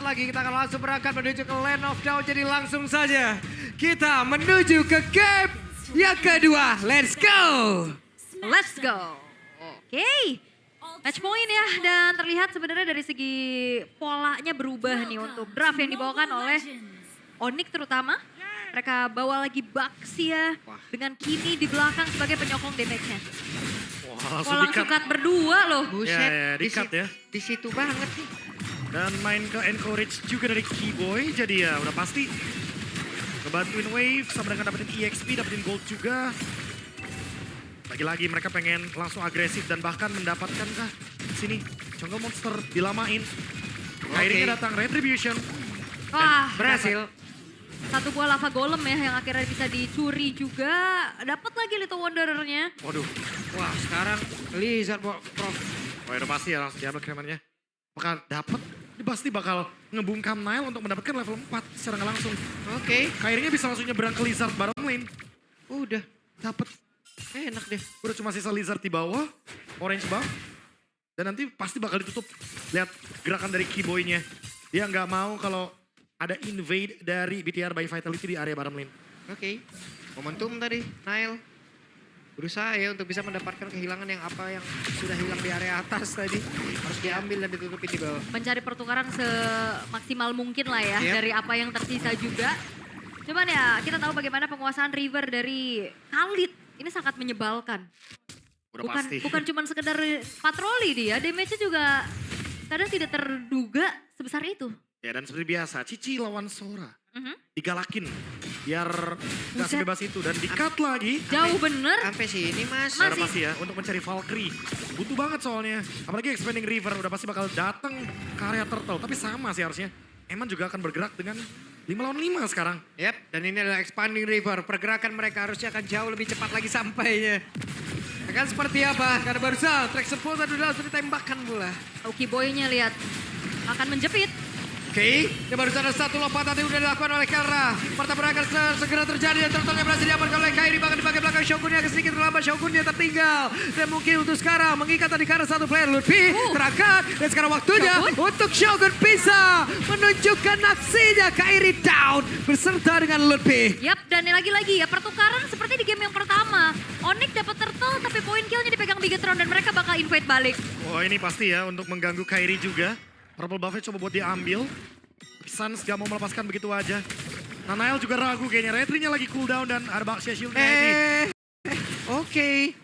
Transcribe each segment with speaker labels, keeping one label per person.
Speaker 1: lagi kita akan langsung berangkat menuju ke Land of Down. Jadi langsung saja kita menuju ke game yang kedua. Let's go!
Speaker 2: Let's go. Oke. Match point ya, dan terlihat sebenarnya dari segi polanya berubah nih untuk draft yang dibawakan oleh Onyx terutama. Mereka bawa lagi Baxia dengan Kini di belakang sebagai penyokong damage-nya.
Speaker 3: Wah, langsung
Speaker 2: Kolang
Speaker 3: di-cut.
Speaker 2: sukat berdua loh.
Speaker 1: Buset,
Speaker 3: Ya, di-cut ya.
Speaker 1: Di situ banget nih.
Speaker 3: Dan main ke encourage juga dari Keyboy. Jadi ya udah pasti ngebantuin Wave sama dengan dapetin EXP, dapetin gold juga. Lagi-lagi mereka pengen langsung agresif dan bahkan mendapatkan sini Jungle Monster dilamain. Akhirnya datang Retribution.
Speaker 2: Wah,
Speaker 1: Berhasil.
Speaker 2: satu buah lava golem ya yang akhirnya bisa dicuri juga. Dapat lagi Little Wanderer-nya.
Speaker 3: Waduh,
Speaker 1: Wah sekarang Lizard Prof.
Speaker 3: wah udah pasti ya langsung diambil kremennya. Bakal dapat, dia pasti bakal ngebungkam Nile untuk mendapatkan level 4 secara nggak langsung.
Speaker 1: Oke,
Speaker 3: Akhirnya bisa langsung nyebrang ke Lizard bottom lane.
Speaker 1: udah.
Speaker 3: Dapet,
Speaker 1: Enak deh.
Speaker 3: udah cuma sisa Lizard di bawah, orange buff. Dan nanti pasti bakal ditutup. Lihat gerakan dari Keyboy-nya. Dia nggak mau kalau ada invade dari BTR by Vitality di area bottom lane.
Speaker 1: Oke, momentum tadi, Nile. Berusaha ya untuk bisa mendapatkan kehilangan yang sudah hilang di area atas tadi. Harus diambil dan ditutupin di bawah.
Speaker 2: Mencari pertukaran semaksimal mungkin lah ya
Speaker 1: Yep.
Speaker 2: dari apa yang tersisa juga. Cuman ya kita tahu bagaimana penguasaan river dari Khalid. Ini sangat menyebalkan.
Speaker 3: Udah
Speaker 2: Bukan
Speaker 3: pasti.
Speaker 2: bukan cuma sekedar patroli dia, damage-nya juga kadang tidak terduga sebesar itu.
Speaker 3: Ya dan seperti biasa, Cici lawan Sora.
Speaker 2: Mhm.
Speaker 3: Digalakin biar gak
Speaker 2: Buset.
Speaker 3: sebebas itu dan di-cut lagi.
Speaker 2: Jauh bener.
Speaker 1: Sampai sini mas.
Speaker 2: Mas-
Speaker 3: Udah pasti ya untuk mencari Valkyrie. Butuh banget soalnya. Apalagi expanding river udah pasti bakal datang ke area turtle. Tapi sama sih harusnya. Eman juga akan bergerak dengan 5 lawan 5 sekarang.
Speaker 1: Yap, dan ini adalah expanding river. Pergerakan mereka harusnya akan jauh lebih cepat lagi sampainya. Akan seperti apa? Karena barusan traction pull tadi sudah ditembakkan pula.
Speaker 2: Oki Boy-nya lihat akan menjepit.
Speaker 1: Oke, ini barusan ada satu lompatan yang sudah dilakukan oleh Kelra. Pertempuran akan segera terjadi dan turtle yang berhasil diamankan oleh Kairi. Bahkan di bagian belakang Shogunnya agak sedikit terlambat, Shogunnya tertinggal. Dan mungkin untuk sekarang mengikat tadi karena satu player Lutfi terangkat. Dan sekarang waktunya untuk Shogun bisa menunjukkan aksinya. Kairi down berserta dengan Lutfi.
Speaker 2: Yap, dan lagi-lagi ya pertukaran seperti di game yang pertama. Onyx dapat turtle tapi point kill-nya dipegang Bigetron dan mereka bakal invade balik.
Speaker 3: Wah ini pasti ya untuk mengganggu Kairi juga. Purple buff-nya coba buat diambil. Suns gak mau melepaskan begitu aja. Nah Nile juga ragu kayaknya. Retri-nya lagi cooldown dan ada Baxia Shield-nya lagi.
Speaker 1: Oke.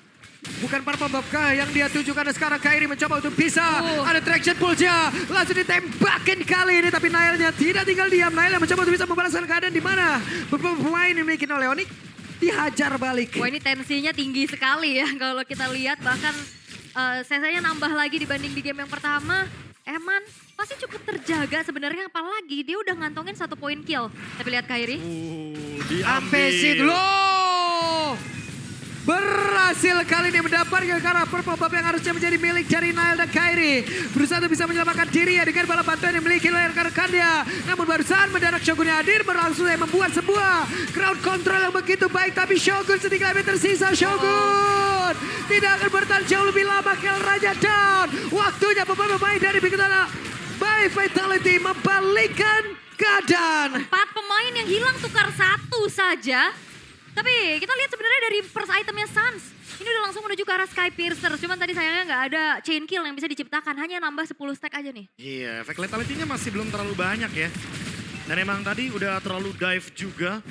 Speaker 1: Bukan Purple Buff kah yang dia tuju karena sekarang Kairi mencoba untuk bisa. Ada traction pull-nya. Langsung ditembakin kali ini tapi Nile-nya tidak tinggal diam. Nile mencoba untuk bisa membalaskan keadaan di mana beberapa pemain yang dimiliki oleh Onyx dihajar balik.
Speaker 2: Wah ini tensinya tinggi sekali ya kalau kita lihat. Bahkan sesanya nambah lagi dibanding di game yang pertama. Eman pasti cukup terjaga sebenarnya, apalagi dia udah ngantongin 1 poin kill. Tapi lihat Kairi.
Speaker 1: Ampesit
Speaker 3: Diambil.
Speaker 1: loh. Berhasil kali ini mendapatkan karena Purple Buff yang harusnya menjadi milik dari Nile dan Kairi. Berusaha untuk bisa menyelamatkan diri ya dengan bala bantuan yang dimiliki oleh rekan-rekannya. Namun barusan mendadak Shogunnya hadir berlangsung yang membuat sebuah crowd control yang begitu baik. Tapi Shogun sedikit lebih tersisa. Shogun tidak akan bertahan jauh lebih lama. Kill Raja down. Waktunya pemain dari Bigetron by Vitality membalikkan keadaan.
Speaker 2: 4 pemain yang hilang tukar 1 saja. Tapi kita lihat sebenarnya dari first itemnya Suns. Ini udah langsung menuju ke arah Sky Piercer. Cuman tadi sayangnya nggak ada chain kill yang bisa diciptakan. Hanya nambah 10 stack aja nih.
Speaker 3: Iya, efek lethality-nya masih belum terlalu banyak ya. Dan emang tadi udah terlalu dive juga.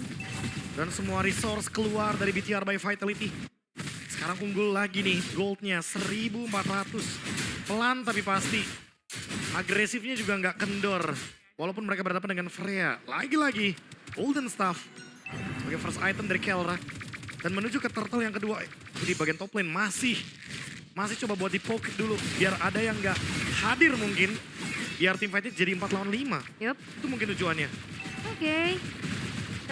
Speaker 3: Dan semua resource keluar dari BTR by Vitality. Sekarang unggul lagi nih, goldnya 1400. Pelan tapi pasti. Agresifnya juga nggak kendor. Walaupun mereka berhadapan dengan Freya. Lagi-lagi, Golden Staff. Sebagai first item dari Kelra. Dan menuju ke turtle yang kedua. Di bagian top lane masih coba buat di-poke dulu. Biar ada yang nggak hadir mungkin. Biar tim fightnya jadi 4 lawan 5.
Speaker 2: Yup.
Speaker 3: Itu mungkin tujuannya.
Speaker 2: Oke.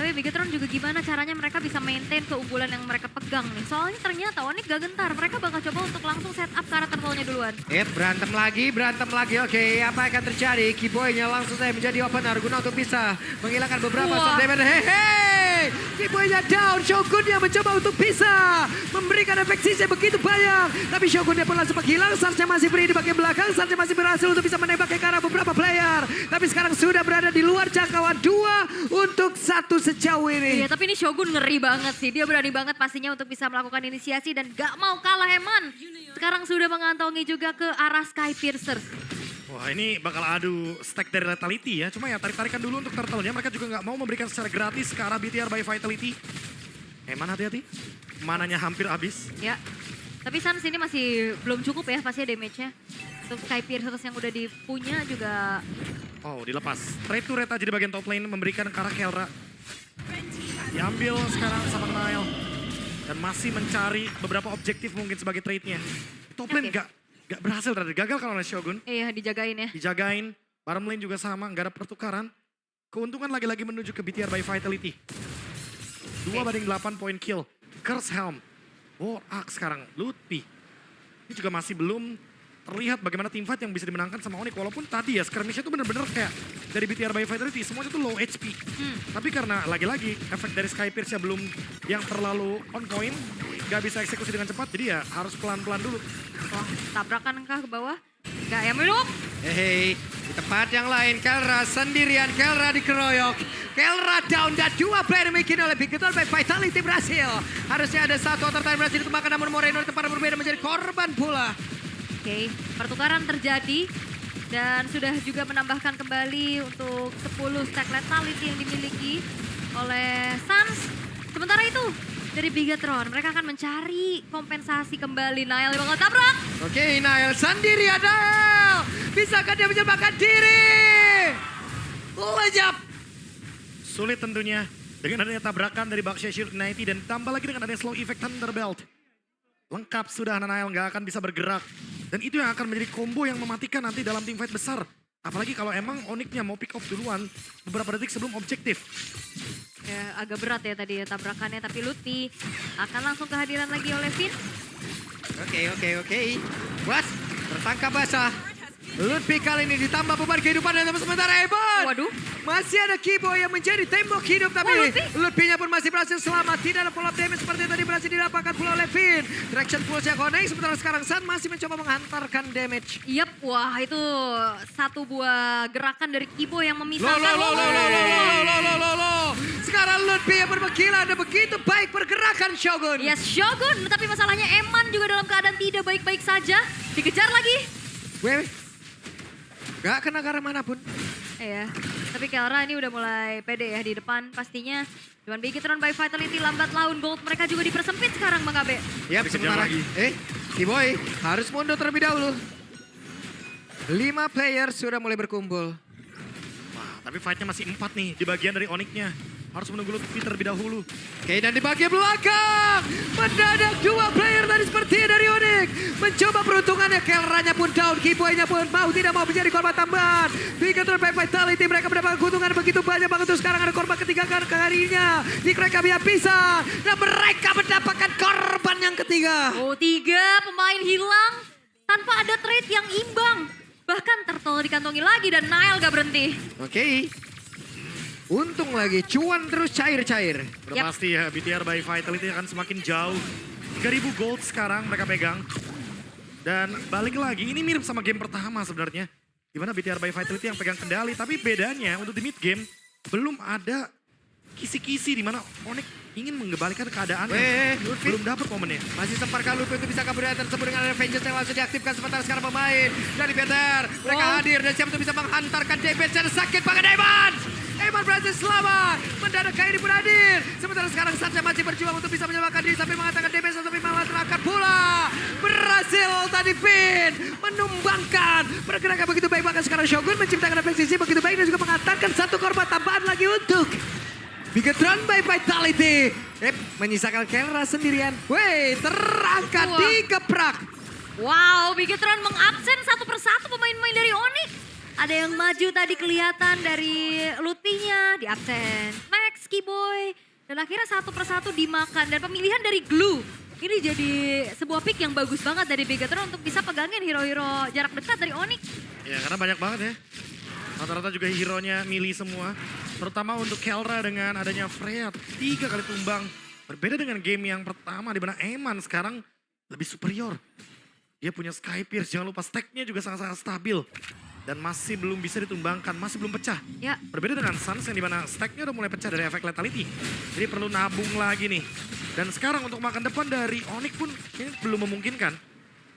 Speaker 2: Tapi Bigetron juga gimana caranya mereka bisa maintain keunggulan yang mereka pegang nih. Soalnya ternyata Onyx gak gentar. Mereka bakal coba untuk langsung set up ke arah turtle-nya duluan.
Speaker 1: Berantem lagi. Oke, apa akan terjadi? Keyboy-nya langsung saja menjadi opener guna untuk bisa menghilangkan beberapa
Speaker 2: Wah.
Speaker 1: shot damage. Keyboy-nya down. Shogun yang mencoba untuk bisa memberikan efek sisa begitu banyak. Tapi Shogun-nya pun langsung menghilang. Sarge masih beri di bagian belakang. Sarge masih berhasil untuk bisa menembak ke arah beberapa player. Tapi sekarang sudah berada di luar jangkauan 2 untuk 1 sejauh ini.
Speaker 2: Iya, tapi ini Shogun ngeri banget sih. Dia berani banget pastinya untuk bisa melakukan inisiasi dan gak mau kalah Eman. Sekarang sudah mengantongi juga ke arah Sky Piercer.
Speaker 3: Wah ini bakal adu stack dari Lethality ya. Cuma ya tarik-tarikan dulu untuk turtle-nya. Mereka juga nggak mau memberikan secara gratis ke arah BTR by Vitality. Eman hati-hati. Mananya hampir habis.
Speaker 2: Ya, tapi Sans ini masih belum cukup ya pastinya damage-nya. Untuk Sky Piercer yang udah dipunya juga.
Speaker 3: Oh dilepas. Trade to Reta jadi bagian top lane memberikan ke arah Kelra. Diambil sekarang sama Nile. Dan masih mencari beberapa objektif mungkin sebagai trade-nya. Top lane
Speaker 2: Oke.
Speaker 3: gak berhasil terjadi. Gagal kalau oleh Shogun.
Speaker 2: Iya, dijagain ya.
Speaker 3: Dijagain. Bottom lane juga sama, nggak ada pertukaran. Keuntungan lagi-lagi menuju ke BTR by Vitality. 2 banding 8 point kill. Curse Helm. War Axe sekarang. Lutpi. Ini juga masih belum terlihat bagaimana teamfight yang bisa dimenangkan sama Onyx. Walaupun tadi ya skirmish-nya tuh bener-bener kayak dari BTR by Vitality. Semuanya tuh low HP. Tapi karena lagi-lagi efek dari Sky Pierce belum yang terlalu on point. Gak bisa eksekusi dengan cepat. Jadi ya harus pelan-pelan dulu.
Speaker 2: Wah, tabrakan kah ke bawah? Gak ya, minum.
Speaker 1: Di tempat yang lain, Kelra sendirian, Kelra dikeroyok. Kelra down dan 2 player dimiliki oleh Bigetron by Vitality berhasil. Harusnya ada 1 outer time berhasil ditembakkan, namun Moreno di tempat yang berbeda menjadi korban pula.
Speaker 2: Oke, pertukaran terjadi. Dan sudah juga menambahkan kembali untuk 10 stack lethality yang dimiliki oleh Sans. Sementara itu, dari Bigetron, mereka akan mencari kompensasi kembali. Nile bakal tabrak.
Speaker 1: Oke, Nile sendirian, Nile. Bisakah dia menyelamatkan diri? Lejap.
Speaker 3: Sulit tentunya dengan adanya tabrakan dari Baxia Shield 90 dan tambah lagi dengan adanya slow effect Thunderbelt. Lengkap sudah Nile nggak akan bisa bergerak. Dan itu yang akan menjadi combo yang mematikan nanti dalam team fight besar. Apalagi kalau emang Onyx-nya mau pick off duluan beberapa detik sebelum objektif.
Speaker 2: Ya, agak berat ya tadi ya tabrakannya, tapi Lutfi akan langsung kehadiran lagi oleh Finn.
Speaker 1: Oke. Was, tertangkap basah. Lutfi kali ini ditambah beban kehidupan dan sementara Eman.
Speaker 2: Waduh.
Speaker 1: Masih ada Keyboy yang menjadi tembok hidup tapi Lutfi-nya pun masih berhasil selamat. Tidak ada follow up damage seperti tadi berhasil didapatkan pula oleh Finn. Traction pulse-nya connect sementara sekarang San masih mencoba menghantarkan damage.
Speaker 2: Yap, wah itu satu buah gerakan dari Kibo yang memisahkan.
Speaker 1: Sekarang Lutfi yang bermengkilat dan begitu baik pergerakan Shogun.
Speaker 2: Yes, Shogun, tapi masalahnya Eman juga dalam keadaan tidak baik-baik saja. Dikejar lagi.
Speaker 1: Weh, gak kena ke arah manapun.
Speaker 2: Iya, tapi Kelra ini udah mulai pede ya di depan pastinya. Dengan Bigetron by Vitality lambat laun, gold mereka juga dipersempit sekarang Bang Abe.
Speaker 1: Yap,
Speaker 3: Dikejar
Speaker 1: sementara.
Speaker 3: lagi.
Speaker 1: Keyboy harus mundur terlebih dahulu. 5 player sudah mulai berkumpul.
Speaker 3: Wah, tapi fightnya masih 4 nih di bagian dari Onyx-nya. Harus menunggu Lutfi terlebih dahulu.
Speaker 1: Oke, dan di bagian belakang. Mendadak 2 player tadi sepertinya dari Onyx. Mencoba peruntungannya, Kelranya pun down. Keyboy-nya pun tidak mau menjadi korban tambahan. Bigetron by Vitality, mereka mendapatkan keuntungan begitu banyak banget. Sekarang ada korban ketiga kalinya. Di mereka bisa. Dan mereka mendapatkan korban yang ketiga.
Speaker 2: Oh, 3 pemain hilang tanpa ada trade yang imbang. Bahkan Turtle dikantongi lagi dan Nile gak berhenti.
Speaker 1: Oke. Untung lagi, cuan terus cair-cair.
Speaker 3: Udah
Speaker 2: Yap.
Speaker 3: pasti ya, BTR by Vitality akan semakin jauh. 3.000 gold sekarang mereka pegang. Dan balik lagi, ini mirip sama game pertama sebenarnya. Dimana BTR by Vitality yang pegang kendali. Tapi bedanya untuk di mid game, belum ada kisi-kisi dimana Onyx ingin mengembalikan keadaan.
Speaker 1: Lutfi.
Speaker 3: Belum dapat momennya.
Speaker 1: Masih semparkan Lutfi untuk bisa kabur tersebut dengan Avengers yang langsung diaktifkan sementara sekarang pemain dari BTR. Mereka hadir dan siap untuk bisa menghantarkan damage yang sakit banget Eman. Eman berhasil selamat. Mendadak Kairi pun hadir. Sementara sekarang Satya masih berjuang untuk bisa menyelamatkan diri sambil menghantarkan damage tapi malah terangkat pula. Berhasil tadi Finn menumbangkan. Pergerakan begitu baik bahkan sekarang Shogun menciptakan efek sisi begitu baik dan juga menghantarkan satu korban tambahan lagi untuk Bigetron by Vitality. Menyisakan Kelra sendirian. Terangkat
Speaker 2: Wah.
Speaker 1: dikeprak.
Speaker 2: Wow, Bigetron mengabsen satu persatu pemain-pemain dari Onyx. Ada yang maju tadi kelihatan dari Lutfi-nya di absen. Max, Exky Boy. Dan akhirnya satu persatu dimakan. Dan pemilihan dari Glue. Ini jadi sebuah pick yang bagus banget dari Bigetron untuk bisa pegangin hero-hero jarak dekat dari Onyx.
Speaker 3: Ya karena banyak banget ya. Rata-rata juga hero-nya milih semua. Terutama untuk Kelra dengan adanya Freya 3 kali tumbang. Berbeda dengan game yang pertama di mana Eman sekarang lebih superior. Dia punya Sky Pierce, jangan lupa stack-nya juga sangat-sangat stabil. Dan masih belum bisa ditumbangkan, masih belum pecah.
Speaker 2: Ya.
Speaker 3: Berbeda dengan Suns yang dimana stack-nya udah mulai pecah dari efek lethality. Jadi perlu nabung lagi nih. Dan sekarang untuk makan depan dari Onyx pun ini belum memungkinkan.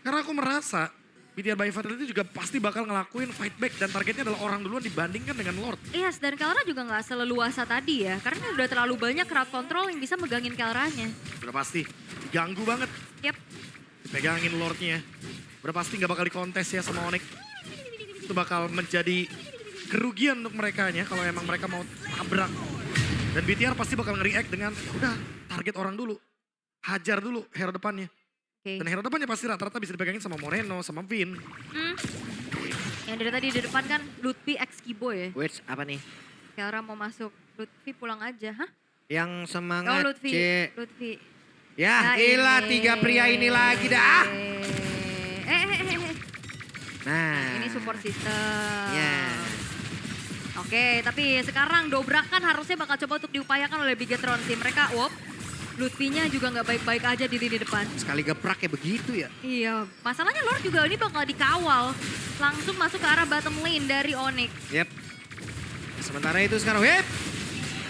Speaker 3: Karena aku merasa BTR by Fatality juga pasti bakal ngelakuin fight back. Dan targetnya adalah orang duluan dibandingkan dengan Lord.
Speaker 2: Yes, dan Kelra juga nggak seleluasa tadi ya. Karena udah terlalu banyak crowd control yang bisa megangin Kelranya.
Speaker 3: Udah pasti, ganggu banget.
Speaker 2: Yap.
Speaker 3: Pegangin Lordnya. Udah pasti gak bakal dikontes ya sama Onyx. Itu bakal menjadi kerugian untuk merekanya kalau emang mereka mau tabrak. Dan BTR pasti bakal nge-react dengan udah target orang dulu. Hajar dulu hero depannya.
Speaker 2: Oke.
Speaker 3: Dan hero depannya pasti rata-rata bisa dipegangin sama Moreno, sama Vin.
Speaker 2: Yang dari tadi di depan kan Lutfi Exky Boy ya.
Speaker 4: Wait, apa nih?
Speaker 2: Kelra mau masuk, Lutfi pulang aja, hah?
Speaker 4: Yang
Speaker 2: Oh
Speaker 4: semangat,
Speaker 2: Lutfi,
Speaker 4: C.
Speaker 2: Lutfi.
Speaker 4: Ya,
Speaker 2: Nah,
Speaker 4: ilah
Speaker 2: ini.
Speaker 4: 3 pria ini lagi dah. Nah,
Speaker 2: Ini support system.
Speaker 4: Ya.
Speaker 2: Oke, tapi sekarang dobrakan harusnya bakal coba untuk diupayakan oleh Bigetron sih. Mereka, Lutfinya juga nggak baik-baik aja di lini depan.
Speaker 4: sekali geprak kayak begitu ya.
Speaker 2: Iya, masalahnya Lord juga ini bakal dikawal. Langsung masuk ke arah bottom lane dari Onyx.
Speaker 4: Yep. Sementara itu sekarang, whip.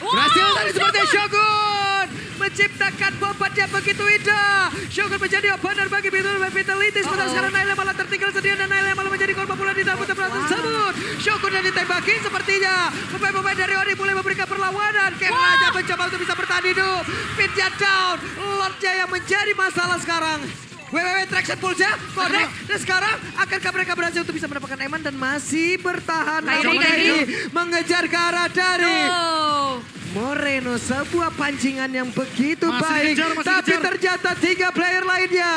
Speaker 1: Berhasil tadi seperti Shogun menciptakan bombat yang begitu indah. Shogun menjadi opener bagi Vitality. Sementara sekarang Naila malah tertinggal sendirian dan Naila malah menjadi korban pula di dalam tempat tersebut. Shogun yang ditembakin sepertinya. Pemain-pemain dari Onyx mulai memberikan perlawanan. Kerajaan mencoba untuk bisa bertahan hidup. Pitnya down. Lordnya yang menjadi masalah sekarang. Traction Pulse connect. Dan sekarang akankah mereka berhasil untuk bisa mendapatkan Eman dan masih bertahan.
Speaker 2: Kairi.
Speaker 1: Mengejar ke arah dari
Speaker 2: Oh.
Speaker 1: Moreno, sebuah pancingan yang begitu
Speaker 3: Masih
Speaker 1: baik.
Speaker 3: dikejar, masih
Speaker 1: Tapi
Speaker 3: dikejar.
Speaker 1: ternyata 3 player lainnya.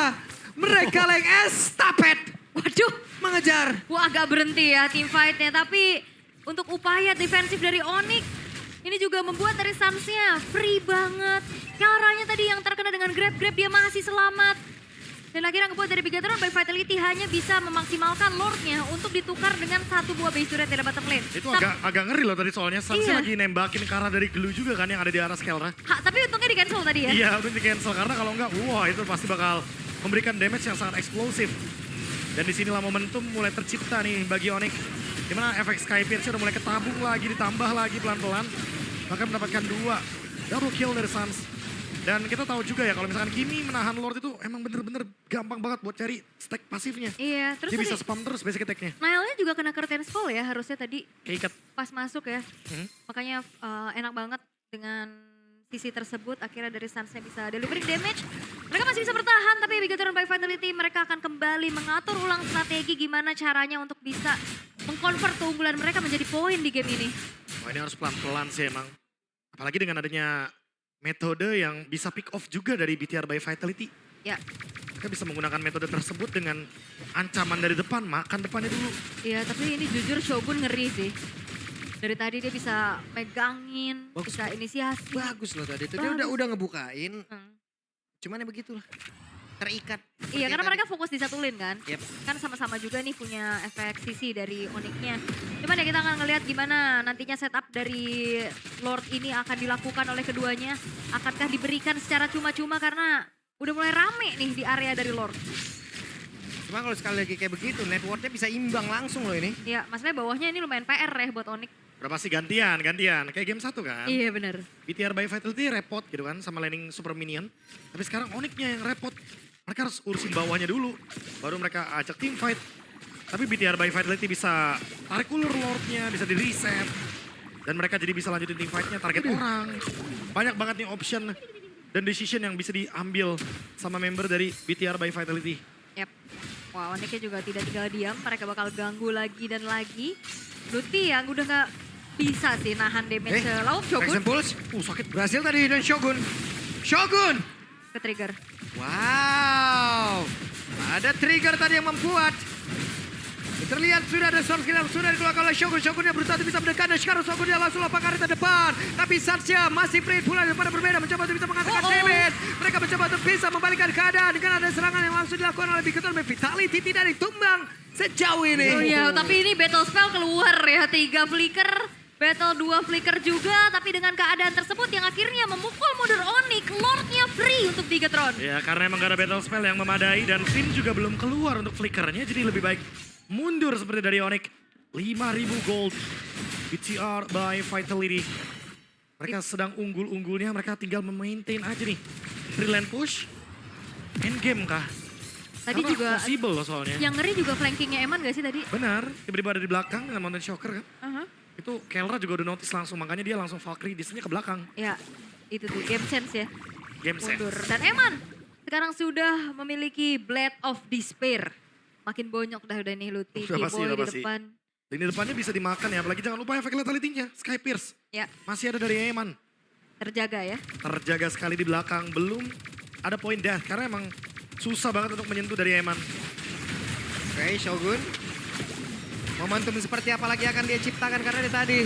Speaker 1: Mereka like estafet
Speaker 2: Waduh,
Speaker 1: mengejar.
Speaker 2: wah agak berhenti ya team fight-nya. Tapi untuk upaya defensif dari Onyx, ini juga membuat dari Suns-nya free banget. Kelranya tadi yang terkena dengan grab-grab dia masih selamat. Dan akhirnya ngebuat dari Bigetron by Vitality hanya bisa memaksimalkan Lord-nya untuk ditukar dengan satu buah base turret di bottom lane.
Speaker 3: Itu agak ngeri loh tadi soalnya.
Speaker 2: Iya.
Speaker 3: Sunsnya lagi nembakin ke arah dari Glue juga kan yang ada di arah Kelra.
Speaker 2: Tapi untungnya di cancel tadi ya.
Speaker 3: Iya udah di cancel karena kalau enggak wah itu pasti bakal memberikan damage yang sangat eksplosif. Dan disinilah momentum mulai tercipta nih bagi Onyx. Dimana efek Sky Pierce udah mulai ketabung lagi, ditambah lagi pelan-pelan. Bahkan mendapatkan 2 double kill dari Suns. Dan kita tahu juga ya kalau misalkan Kimi menahan Lord itu emang bener-bener gampang banget buat cari stack pasifnya.
Speaker 2: Iya, terus
Speaker 3: Dia bisa
Speaker 2: tadi
Speaker 3: spam terus basic attack-nya.
Speaker 2: Nile-nya juga kena curtain scroll ya harusnya tadi
Speaker 3: Keikat.
Speaker 2: pas masuk ya.
Speaker 3: Hmm.
Speaker 2: Makanya enak banget dengan sisi tersebut. Akhirnya dari Suns-nya bisa delivering damage. Mereka masih bisa bertahan tapi Bigetron by Vitality mereka akan kembali mengatur ulang strategi gimana caranya untuk bisa mengkonvert keunggulan mereka menjadi poin di game ini.
Speaker 3: Wah ini harus pelan-pelan sih emang. Apalagi dengan adanya metode yang bisa pick off juga dari BTR by Vitality.
Speaker 2: Ya,
Speaker 3: Mereka bisa menggunakan metode tersebut dengan ancaman dari depan, makan depannya dulu.
Speaker 2: iya tapi ini jujur Shogun ngeri sih. Dari tadi dia bisa megangin,
Speaker 4: Bagus.
Speaker 2: bisa inisiasi.
Speaker 4: Bagus loh tadi itu. Dia
Speaker 2: Bagus.
Speaker 4: udah ngebukain.
Speaker 2: Hmm.
Speaker 4: Cuman ya begitulah. Terikat.
Speaker 2: Iya, karena
Speaker 4: Seperti
Speaker 2: mereka fokus di satu lane kan.
Speaker 4: Yep.
Speaker 2: Kan sama-sama juga nih punya efek sisi dari Onyx-nya. Cuman ya kita akan ngelihat gimana nantinya setup dari Lord ini akan dilakukan oleh keduanya. Akankah diberikan secara cuma-cuma karena udah mulai rame nih di area dari Lord.
Speaker 4: Cuma kalau sekali lagi kayak begitu, networknya bisa imbang langsung loh ini.
Speaker 2: Iya, masalahnya bawahnya ini lumayan PR ya buat Onyx.
Speaker 3: Berapa sih gantian. Kayak game 1 kan.
Speaker 2: Iya bener.
Speaker 3: BTR by Vitality repot gitu kan sama laning super minion. Tapi sekarang Onyx-nya yang repot. Mereka harus urusin bawahnya dulu. Baru mereka ajak team fight. Tapi BTR by Vitality bisa tarik ulur Lord-nya, bisa di reset. Dan mereka jadi bisa lanjutin team fight-nya, target orang. Banyak banget nih option dan decision yang bisa diambil sama member dari BTR by Vitality.
Speaker 2: Yap. Wah, Onyx-nya juga tidak tinggal diam. Mereka bakal ganggu lagi dan lagi. Lutfi yang udah gak bisa sih nahan damage laut Shogun
Speaker 4: Traction Pulse.
Speaker 3: Sakit.
Speaker 1: Berhasil tadi dan Shogun. Shogun!
Speaker 2: ke trigger.
Speaker 1: Wow! Ada trigger tadi yang membuat Terlihat sudah ada source kill yang sudah dikeluarkan oleh Shogun. Shogunnya berusaha untuk bisa mendekat dan sekarang Shogunnya langsung lompat ke arah depan. Tapi Sarsha masih free pula daripada berbeda. Mencoba untuk bisa mengatakan damage. Mereka mencoba untuk bisa membalikkan keadaan dengan ada serangan yang langsung dilakukan oleh Bigoton. Vitality tidak ditumbang sejauh ini.
Speaker 2: Oh iya, tapi ini battle spell keluar ya. 3 flicker, battle 2 flicker juga. Tapi dengan keadaan tersebut yang akhirnya memukul mundur Onyx. Lordnya free untuk Bigetron.
Speaker 3: Ya karena emang gak ada battle spell yang memadai dan Finn juga belum keluar untuk flickernya. Jadi lebih baik mundur seperti dari Onyx. 5.000 gold. BTR by Vitality. Mereka sedang unggul-unggulnya, mereka tinggal memaintain aja nih. Free lane push, endgame kah?
Speaker 2: Tadi
Speaker 3: Karena
Speaker 2: juga
Speaker 3: possible loh soalnya.
Speaker 2: yang ngeri juga flankingnya Eman gak sih tadi?
Speaker 3: Benar, tiba-tiba ada di belakang dengan Mountain Shocker kan.
Speaker 2: Uh-huh.
Speaker 3: Itu Kelra juga udah notice langsung, makanya dia langsung Valkyrie disnya ke belakang.
Speaker 2: Ya, itu tuh game sense ya.
Speaker 3: Game sense.
Speaker 2: Mundur. Dan Eman sekarang sudah memiliki Blade of Despair. Makin bonyok dah udah nih Lutfi,
Speaker 3: Udah pasti,
Speaker 2: Keyboy
Speaker 3: udah
Speaker 2: di
Speaker 3: pasti.
Speaker 2: depan.
Speaker 3: Lini depannya bisa dimakan ya, apalagi jangan lupa efek lethality-nya, Sky Pierce.
Speaker 2: Ya,
Speaker 3: Masih ada dari Eman.
Speaker 2: terjaga ya.
Speaker 3: Terjaga sekali di belakang, belum ada point death karena emang susah banget untuk menyentuh dari Eman.
Speaker 4: Oke, Shogun. Momentum seperti apa lagi akan dia ciptakan karena dia tadi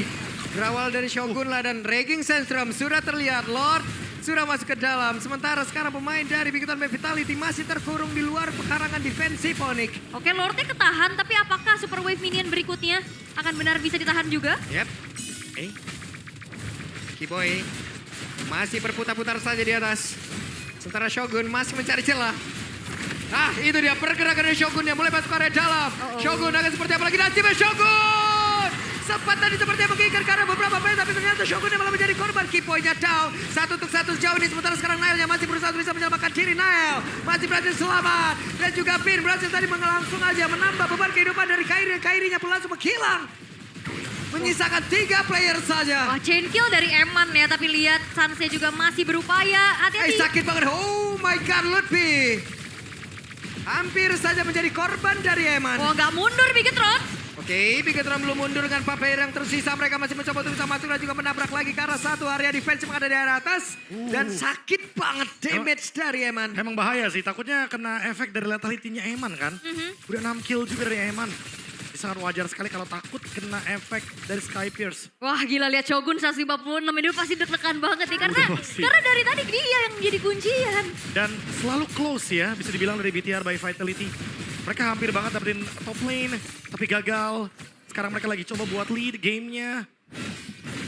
Speaker 4: berawal dari Shogun lah dan Raging Sandstorm sudah terlihat. Lord sudah masuk ke dalam. Sementara sekarang pemain dari Bigoton by Vitality masih terkurung di luar pekarangan defensif Onyx.
Speaker 2: Oke, Lordnya ketahan, tapi apakah Super Wave Minion berikutnya akan benar bisa ditahan juga?
Speaker 4: Yep. Keyboy masih berputar-putar saja di atas. Sementara Shogun masih mencari celah. Ah, itu dia pergerakan dari Shogun yang mulai masuk ke area dalam. Shogun akan seperti apa lagi nasibnya Shogun? Sempat tadi sepertinya mengikat karena beberapa player, tapi ternyata Shogun yang malah menjadi korban. Keyboy-nya down. 1 untuk 1 sejauh ini. Sementara sekarang Nail yang masih berusaha untuk bisa menyelamatkan diri. Nail masih berhasil selamat. Dan juga Finn berhasil tadi langsung aja menambah beban kehidupan dari Kairi. Kairinya pun langsung menghilang. Menyisakan 3 player saja.
Speaker 2: Wah, chain kill dari Eman ya, tapi lihat Sansnya juga masih berupaya. Hati-hati.
Speaker 1: Sakit banget. Oh my God, Lutfi. Hampir saja menjadi korban dari Eman.
Speaker 2: Oh, nggak mundur Bigetron.
Speaker 1: Oke, Bigetron belum mundur dengan 4 player yang tersisa. Mereka masih mencoba untuk bisa masuk dan juga menabrak lagi ke arah satu area defense yang ada di area atas. Dan sakit banget damage dari Eman.
Speaker 3: Emang bahaya sih, takutnya kena efek dari lethality-nya Eman kan. Udah 6 kill juga dari Eman. Sangat wajar sekali kalau takut kena efek dari Sky Pierce.
Speaker 2: Wah, gila lihat Shogun 156 ini pasti deg-degan banget nih karena
Speaker 3: Udah pasti.
Speaker 2: dari tadi dia yang jadi kuncian.
Speaker 3: Dan selalu close ya, bisa dibilang dari BTR by Vitality. Mereka hampir banget dapetin top lane, tapi gagal. Sekarang mereka lagi coba buat lead gamenya.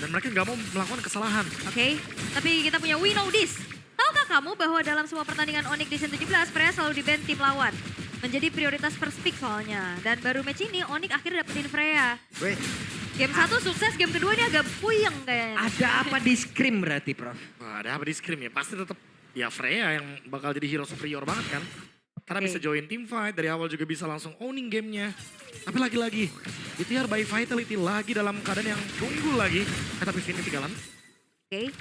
Speaker 3: Dan mereka nggak mau melakukan kesalahan.
Speaker 2: Oke, tapi kita punya We Know This. Tahukah kamu bahwa dalam semua pertandingan Onyx di Season 17, Freya selalu di-ban tim lawan? Menjadi prioritas first pick soalnya. Dan baru match ini Onyx akhirnya dapetin Freya.
Speaker 4: Wait,
Speaker 2: Game 1 sukses, game kedua ini agak puyeng kayaknya.
Speaker 4: ada apa di scrim berarti, Prof?
Speaker 3: Wah, ada apa di scrim ya? Pasti tetap ya Freya yang bakal jadi hero superior banget kan. Karena
Speaker 2: Oke.
Speaker 3: bisa join team fight, dari awal juga bisa langsung owning gamenya. Tapi lagi-lagi, BTR by Vitality lagi dalam keadaan yang unggul lagi. Tapi Finn ketinggalan.
Speaker 2: Oke.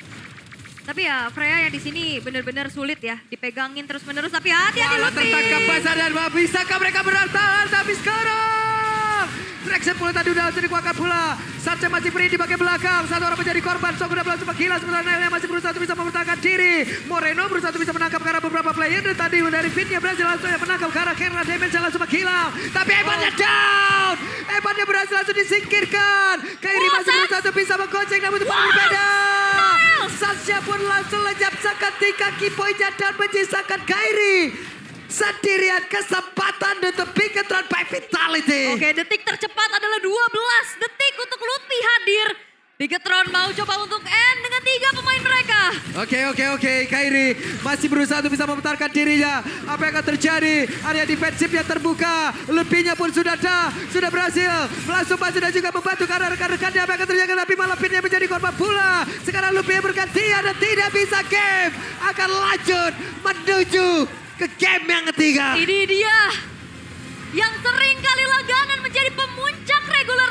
Speaker 2: Tapi ya Freya yang di sini benar-benar sulit ya, dipegangin terus-menerus. Tapi hati-hati
Speaker 1: Walau
Speaker 2: Lutfi.
Speaker 1: tertangkap basah dan bisakah mereka bertahan? Tapi sekarang Rexen pula tadi udah langsung dikuatkan pula. Sanchez masih free di bagian belakang. Satu orang menjadi korban. Shogun udah langsung menggila. Sementara Nailnya masih berusaha untuk bisa mempertahankan diri. Moreno berusaha untuk bisa menangkap karena beberapa player. Dan tadi dari Finn-nya berhasil langsung menangkap karena damage langsung menghilang. Tapi Evan-nya down. Evan-nya berhasil langsung disingkirkan. Kairi masih berusaha untuk bisa menggocek namun itu berbeda. Sasha pun langsung lenyap seketika Keyboy-nya dan menyisakan Kairi. Sendirian kesempatan untuk Bigetron by Vitality.
Speaker 2: Oke, detik tercepat adalah 12 detik untuk Lutfi hadir. Bigetron mau coba untuk end dengan 3 pemain mereka.
Speaker 1: Oke. Kairi masih berusaha untuk bisa memutarkan dirinya. Apa yang akan terjadi? Area defensifnya terbuka. Lebihnya pun sudah berhasil. Langsung masuk dan juga membantu karena rekan-rekannya. Apa yang akan terjadi? Tapi malah Finn yang menjadi korban pula. Sekarang lebihnya bergantian dan tidak bisa game. Akan lanjut menuju ke game yang ketiga.
Speaker 2: Ini dia yang sering kali langganan menjadi pemuncak regular